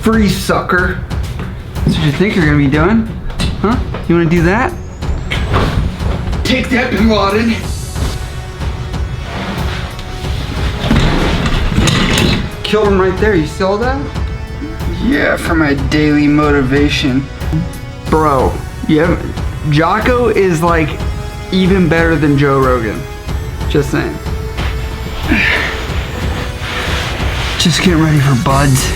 free, sucker. That's what you think you're gonna be doing? Huh? You wanna do that? Take that, Bin Laden. Killed him right there, you saw that? Yeah, for my daily motivation. Bro, yeah, Jocko is like even better than Joe Rogan. Just saying. Just getting ready for buds.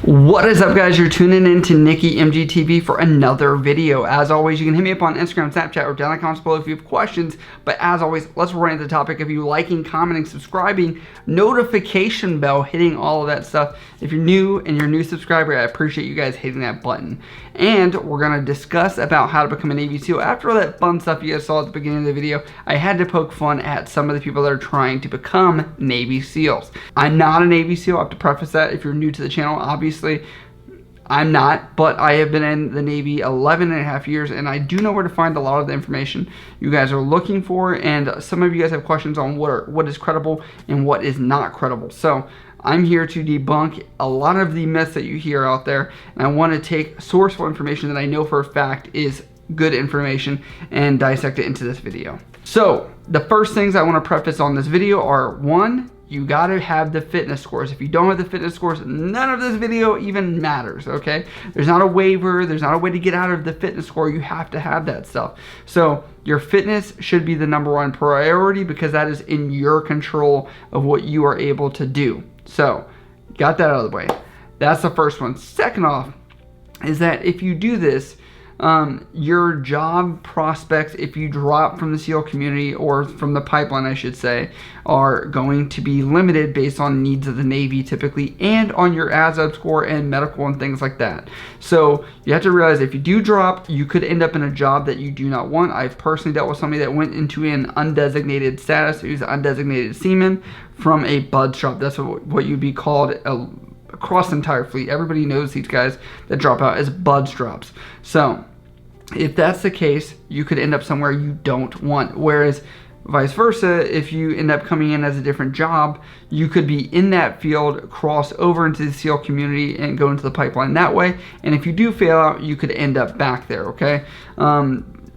What is up, guys? You're tuning in to Nikki MGTV for another video. As always, you can hit me up on Instagram, Snapchat, or down in the comments below if you have questions. But as always, let's run into the topic of you liking, commenting, subscribing, notification bell, hitting all of that stuff. If you're new and you're a new subscriber, I appreciate you guys hitting that button. And we're going to discuss about how to become a Navy SEAL. After all that fun stuff you guys saw at the beginning of the video, I had to poke fun at some of the people that are trying to become Navy SEALs. I'm not a Navy SEAL. I have to preface that if you're new to the channel. Obviously, I'm not, but I have been in the Navy 11 and a half years, and I do know where to find a lot of the information you guys are looking for, and some of you guys have questions on what is credible and what is not credible. So I'm here to debunk a lot of the myths that you hear out there, and I want to take sourceful information that I know for a fact is good information and dissect it into this video. So the first things I want to preface on this video are, one, you gotta have the fitness scores. If you don't have the fitness scores, none of this video even matters, okay? There's not a waiver, there's not a way to get out of the fitness score. You have to have that stuff. So your fitness should be the #1 priority because that is in your control of what you are able to do. So, got that out of the way. That's the first one. Second off, is that if you do this, your job prospects, if you drop from the SEAL community or from the pipeline, I should say, are going to be limited based on needs of the Navy typically, and on your ASVAB score and medical and things like that. So you have to realize if you do drop, you could end up in a job that you do not want. I've personally dealt with somebody that went into an undesignated status, who's an undesignated seaman from a BUD drop. That's what you'd be called across the entire fleet. Everybody knows these guys that drop out as BUDS drops. So if that's the case, you could end up somewhere you don't want. Whereas vice versa, if you end up coming in as a different job, you could be in that field, cross over into the SEAL community and go into the pipeline that way. And if you do fail out, you could end up back there, okay?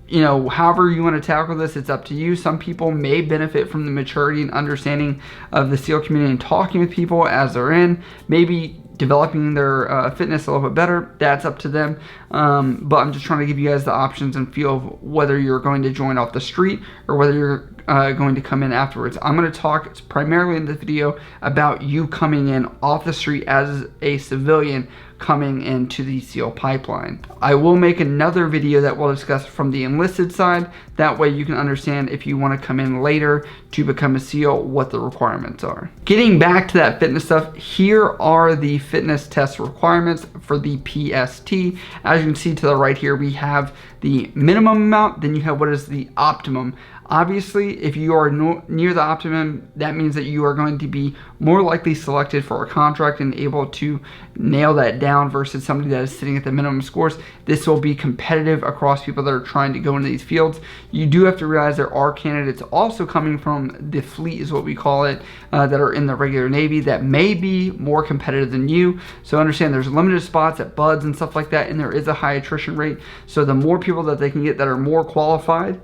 You know, however you want to tackle this, it's up to you. Some people may benefit from the maturity and understanding of the SEAL community and talking with people as they're in, maybe developing their fitness a little bit better. That's up to them. But I'm just trying to give you guys the options and feel of whether you're going to join off the street or whether you're going to come in afterwards. I'm going to talk primarily in this video about you coming in off the street as a civilian coming into the SEAL pipeline. I will make another video that will discuss from the enlisted side. That way you can understand if you want to come in later to become a SEAL, what the requirements are. Getting back to that fitness stuff, here are the fitness test requirements for the PST. As you can see to the right here, we have the minimum amount, then you have what is the optimum. Obviously, if you are near the optimum, that means that you are going to be more likely selected for a contract and able to nail that down versus somebody that is sitting at the minimum scores. This will be competitive across people that are trying to go into these fields. You do have to realize there are candidates also coming from the fleet, is what we call it, that are in the regular Navy that may be more competitive than you. So understand there's limited spots at BUDS and stuff like that, and there is a high attrition rate. So the more people that they can get that are more qualified,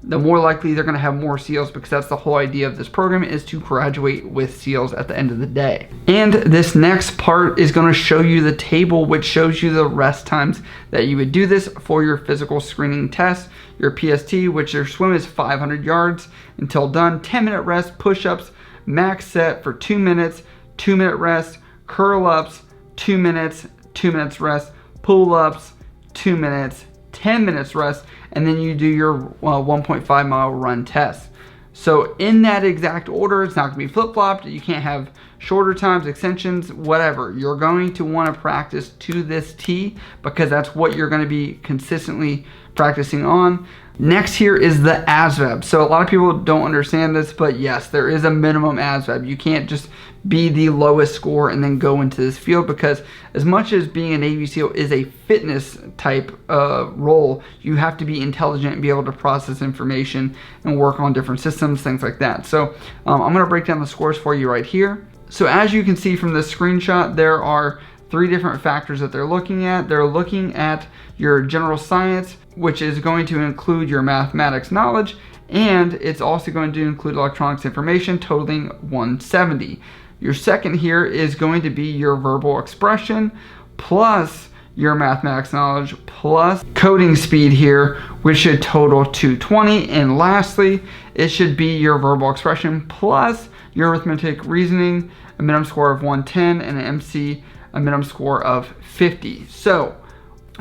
the more likely they're going to have more SEALs, because that's the whole idea of this program, is to graduate with SEALs at the end of the day. And this next part is going to show you the table which shows you the rest times that you would do this for your physical screening test. Your PST, which your swim is 500 yards until done, 10-minute rest, push-ups, max set for 2 minutes, 2-minute rest, curl-ups, 2 minutes, 2 minutes rest, pull-ups, 2 minutes, 10 minutes rest, and then you do your 1.5 mile run test. So in that exact order, it's not going to be flip-flopped. You can't have shorter times, extensions, whatever. You're going to want to practice to this T because that's what you're going to be consistently practicing on. Next here is the ASVAB. So a lot of people don't understand this, but yes, there is a minimum ASVAB. You can't just be the lowest score and then go into this field, because as much as being a Navy SEAL is a fitness type role, you have to be intelligent and be able to process information and work on different systems, things like that. So I'm going to break down the scores for you right here. So as you can see from this screenshot, there are 3 different factors that they're looking at. They're looking at your general science, which is going to include your mathematics knowledge, and it's also going to include electronics information, totaling 170. Your second here is going to be your verbal expression, plus your mathematics knowledge, plus coding speed here, which should total 220. And lastly, it should be your verbal expression plus your arithmetic reasoning, a minimum score of 110, and an MC, a minimum score of 50. So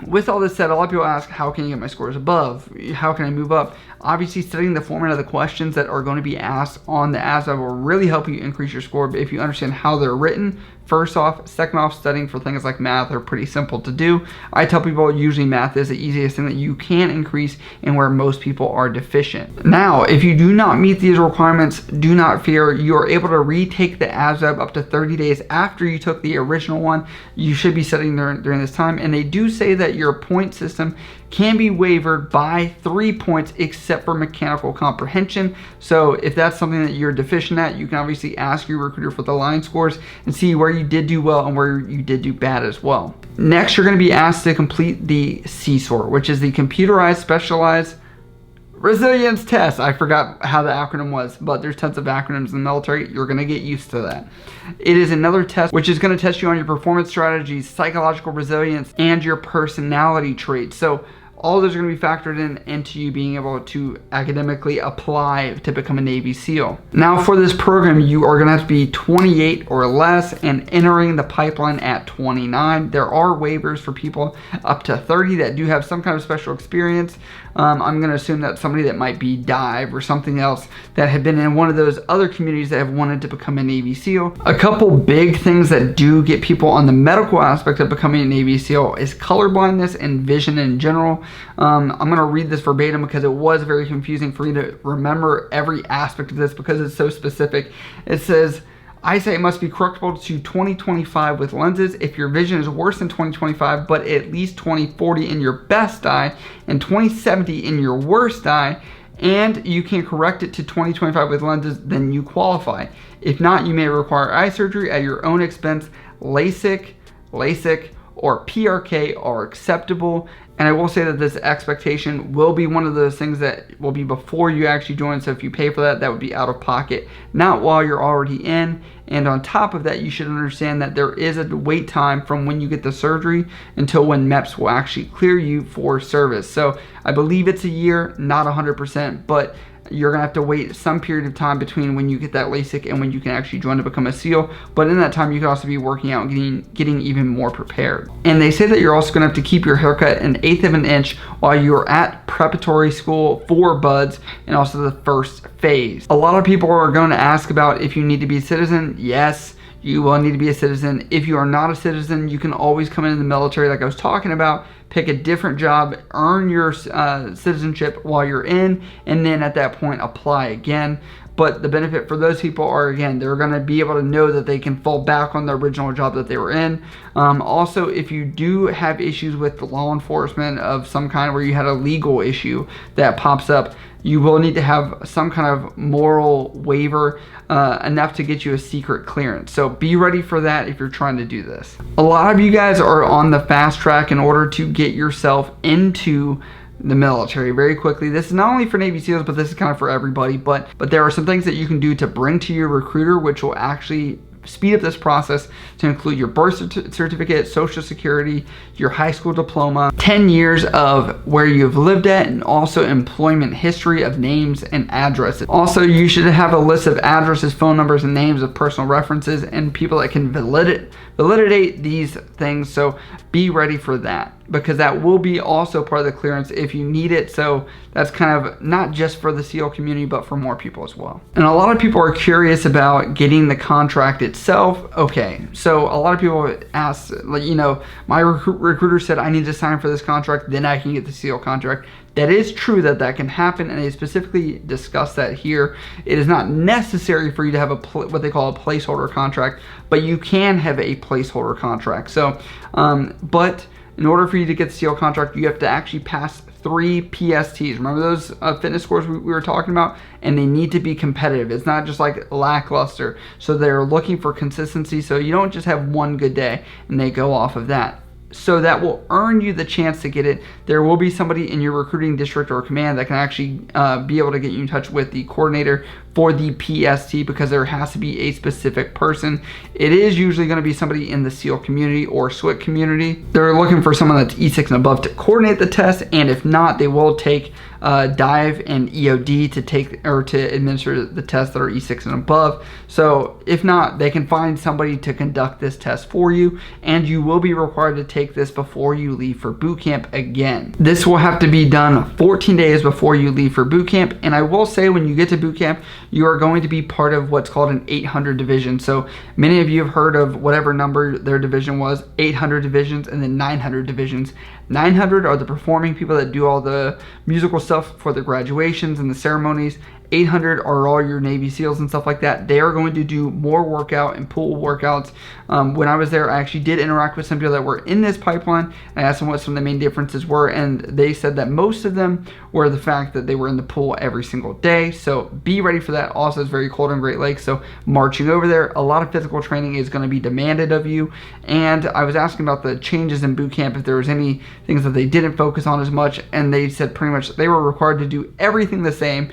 with all this said, a lot of people ask, how can you get my scores above? How can I move up? Obviously, studying the format of the questions that are going to be asked on the ASVAB will really help you increase your score. But if you understand how they're written, first off. Second off, studying for things like math are pretty simple to do. I tell people usually math is the easiest thing that you can increase and where most people are deficient. Now, if you do not meet these requirements, do not fear. You are able to retake the ASVAB up to 30 days after you took the original one. You should be studying during this time. And they do say that your point system can be wavered by 3 points except for mechanical comprehension. So if that's something that you're deficient at, you can obviously ask your recruiter for the line scores and see where you did do well and where you did do bad as well. Next, you're going to be asked to complete the CSOR, which is the Computerized Specialized Resilience Test. I forgot how the acronym was, but there's tons of acronyms in the military. You're going to get used to that. It is another test which is going to test you on your performance strategies, psychological resilience, and your personality traits. So all those are going to be factored into you being able to academically apply to become a Navy SEAL. Now for this program, you are going to have to be 28 or less and entering the pipeline at 29. There are waivers for people up to 30 that do have some kind of special experience. I'm going to assume that somebody that might be dive or something else that had been in one of those other communities that have wanted to become a Navy SEAL. A couple big things that do get people on the medical aspect of becoming a Navy SEAL is color blindness and vision in general. I'm going to read this verbatim because it was very confusing for me to remember every aspect of this because it's so specific. It says, eyesight must be correctable to 20/25 with lenses. If your vision is worse than 20/25, but at least 20/40 in your best eye and 20/70 in your worst eye, and you can correct it to 20/25 with lenses, then you qualify. If not, you may require eye surgery at your own expense. LASIK, or PRK are acceptable. And I will say that this expectation will be one of those things that will be before you actually join. So if you pay for that, that would be out of pocket, not while you're already in. And on top of that, you should understand that there is a wait time from when you get the surgery until when MEPS will actually clear you for service. So I believe it's a year, not 100%, but you're gonna have to wait some period of time between when you get that LASIK and when you can actually join to become a SEAL. But in that time, you can also be working out and getting even more prepared. And they say that you're also gonna have to keep your haircut 1/8 of an inch while you're at preparatory school for BUDS and also the first phase. A lot of people are going to ask about if you need to be a citizen. Yes, you will need to be a citizen. If you are not a citizen, you can always come into the military like I was talking about, pick a different job, earn your citizenship while you're in, and then at that point apply again. But the benefit for those people are, again, they're going to be able to know that they can fall back on the original job that they were in. Also, if you do have issues with the law enforcement of some kind where you had a legal issue that pops up, you will need to have some kind of moral waiver enough to get you a secret clearance. So be ready for that if you're trying to do this. A lot of you guys are on the fast track in order to get yourself into the military very quickly. This is not only for Navy SEALs, but this is kind of for everybody. But there are some things that you can do to bring to your recruiter, which will actually speed up this process, to include your birth certificate, social security, your high school diploma, 10 years of where you've lived at, and also employment history of names and addresses. Also, you should have a list of addresses, phone numbers, and names of personal references and people that can validate these things. So be ready for that, because that will be also part of the clearance if you need it. So that's kind of not just for the SEAL community, but for more people as well. And a lot of people are curious about getting the contract itself. Okay, so a lot of people ask, like, you know, my recruiter said I need to sign for this contract, then I can get the SEAL contract. That is true that that can happen, and they specifically discuss that here. It is not necessary for you to have what they call a placeholder contract, but you can have a placeholder contract. So, but in order for you to get the SEAL contract, you have to actually pass 3 PSTs. Remember those fitness scores we were talking about? And they need to be competitive. It's not just like lackluster. So they're looking for consistency. So you don't just have one good day and they go off of that. So that will earn you the chance to get it. There will be somebody in your recruiting district or command that can actually be able to get you in touch with the coordinator for the PST, because there has to be a specific person. It is usually going to be somebody in the SEAL community or SWIC community. They're looking for someone that's E6 and above to coordinate the test, and if not, they will take dive and EOD to take or to administer the tests that are E6 and above. So if not, they can find somebody to conduct this test for you, and you will be required to take this before you leave for boot camp again. This will have to be done 14 days before you leave for boot camp, and I will say when you get to boot camp, you are going to be part of what's called an 800 division. So many of you have heard of whatever number their division was, 800 divisions and then 900 divisions. 900 are the performing people that do all the musical stuff for the graduations and the ceremonies. 800 are all your Navy SEALs and stuff like that. They are going to do more workout and pool workouts. When I was there, I actually did interact with some people that were in this pipeline. I asked them what some of the main differences were, and they said that most of them were the fact that they were in the pool every single day. So be ready for that. Also, it's very cold in Great Lakes, so marching over there, a lot of physical training is going to be demanded of you. And I was asking about the changes in boot camp, if there was any things that they didn't focus on as much, and they said pretty much they were required to do everything the same,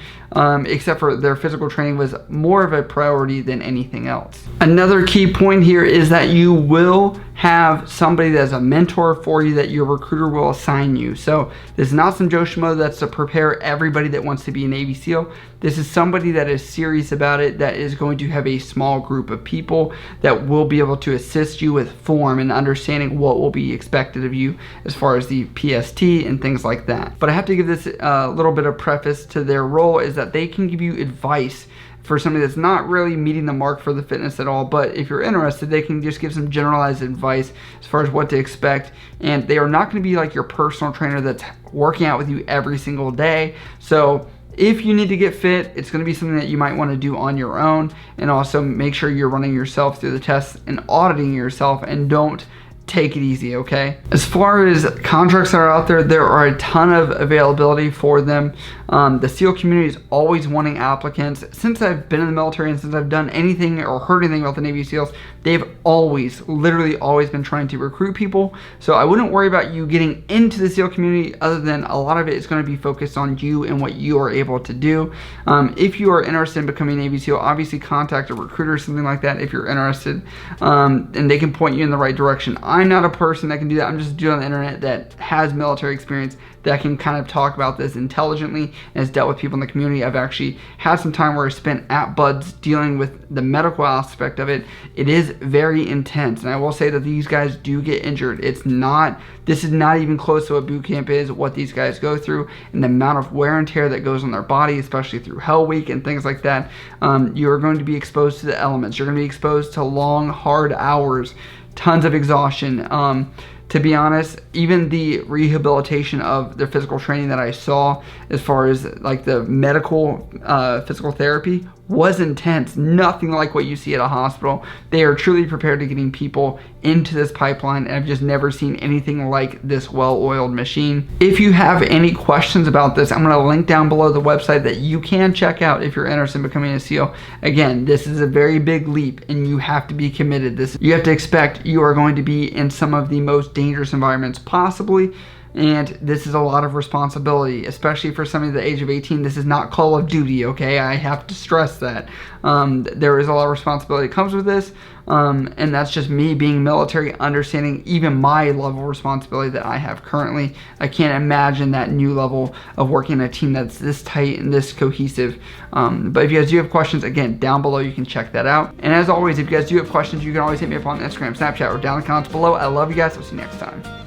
except for their physical training was more of a priority than anything else. Another key point here is that you will have somebody that's a mentor for you that your recruiter will assign you. So this is not some Joe Schmo that's to prepare everybody that wants to be a Navy SEAL. This is somebody that is serious about it, that is going to have a small group of people that will be able to assist you with form and understanding what will be expected of you as far as the PST and things like that. But I have to give this a little bit of preface to their role, is that they can give you advice for somebody that's not really meeting the mark for the fitness at all. But if you're interested, they can just give some generalized advice as far as what to expect. And they are not going to be like your personal trainer that's working out with you every single day. So if you need to get fit, it's going to be something that you might want to do on your own. And also make sure you're running yourself through the tests and auditing yourself, and don't take it easy, okay? As far as contracts that are out there, there are a ton of availability for them. The SEAL community is always wanting applicants. Since I've been in the military and since I've done anything or heard anything about the Navy SEALs, they've always, literally always been trying to recruit people. So I wouldn't worry about you getting into the SEAL community, other than a lot of it is going to be focused on you and what you are able to do. If you are interested in becoming a Navy SEAL, obviously contact a recruiter or something like that if you're interested, and they can point you in the right direction. I'm not a person that can do that. I'm just a dude on the internet that has military experience that can kind of talk about this intelligently and has dealt with people in the community. I've actually had some time where I spent at Buds dealing with the medical aspect of it. It is very intense, and I will say that these guys do get injured. This is not even close to what boot camp is, what these guys go through, and the amount of wear and tear that goes on their body, especially through Hell Week and things like that. You are going to be exposed to the elements. You're going to be exposed to long, hard hours, tons of exhaustion. To be honest, even the rehabilitation of their physical training that I saw, as far as like the medical physical therapy, was intense. Nothing like what you see at a hospital. They are truly prepared to getting people into this pipeline, and I've just never seen anything like this well-oiled machine. If you have any questions about this, I'm going to link down below the website that you can check out if you're interested in becoming a SEAL. Again, this is a very big leap, and you have to be committed. You have to expect you are going to be in some of the most dangerous environments possibly. And this is a lot of responsibility, especially for somebody the age of 18. This is not Call of Duty, okay? I have to stress that. There is a lot of responsibility that comes with this, and that's just me being military, understanding even my level of responsibility that I have currently. I can't imagine that new level of working in a team that's this tight and this cohesive. But if you guys do have questions, again, down below, you can check that out. And as always, if you guys do have questions, you can always hit me up on Instagram, Snapchat, or down in the comments below. I love you guys. I'll see you next time.